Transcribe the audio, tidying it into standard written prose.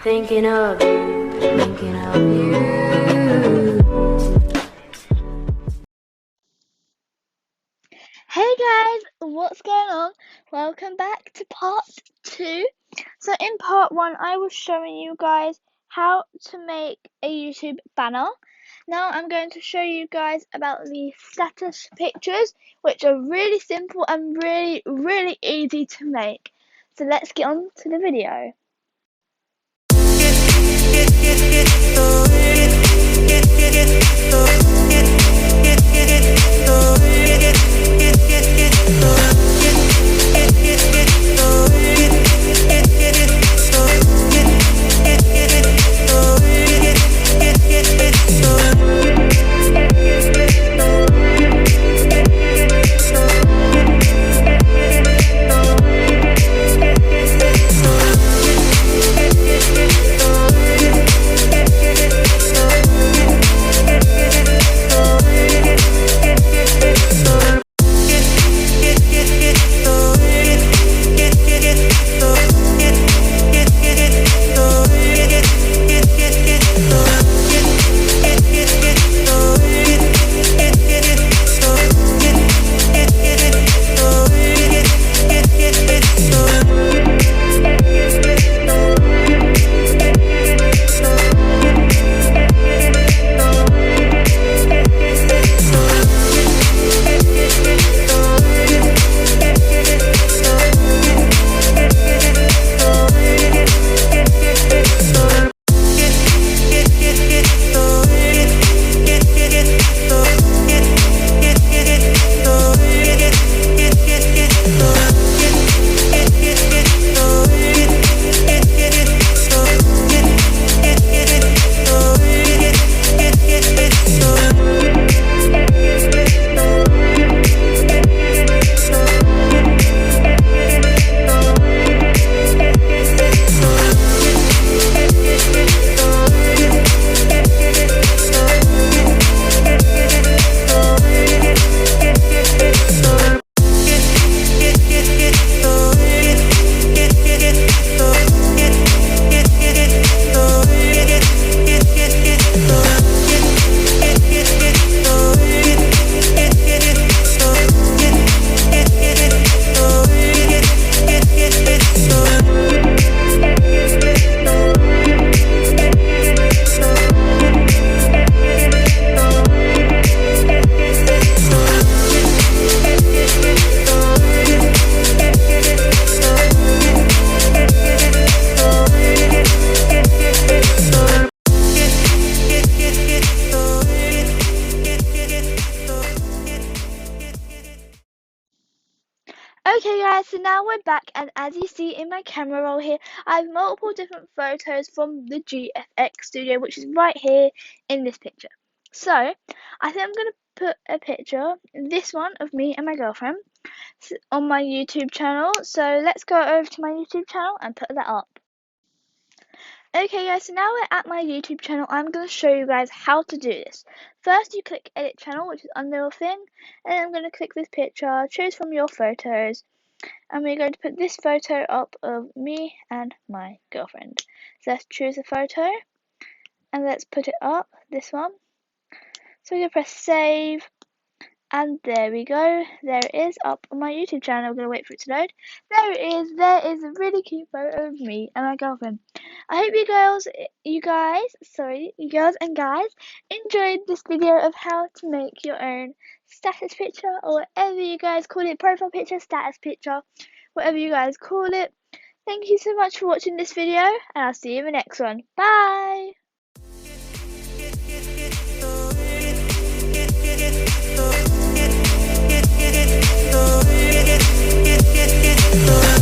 Thinking of you, thinking of you. Hey guys, what's going on? Welcome back to part 2. So in part 1 I was showing you guys how to make a YouTube banner. Now I'm going to show you guys about the status pictures, which are really simple and really easy to make. So let's get on to the video. Okay guys, so now we're back, and as you see in my camera roll here, I have multiple different photos from the GFX studio, which is right here in this picture. So, I think I'm going to put a picture, this one of me and my girlfriend, on my YouTube channel. So let's go over to my YouTube channel and put that up. Okay guys, so now we're at my YouTube channel. I'm going to show you guys how to do this. First you click edit channel, which is under your thing, and then I'm going to click this picture, choose from your photos, and we're going to put this photo up of me and my girlfriend. So let's choose a photo and let's put it up, this one. So we're going to press save, and there we go, there it is up on my YouTube channel. I'm going to wait for it to load. There it is, there is a really cute photo of me and my girlfriend. I hope you girls and guys enjoyed this video of how to make your own status picture, or whatever you guys call it, profile picture, status picture, whatever you guys call it. Thank you so much for watching this video, and I'll see you in the next one. Bye! Oh,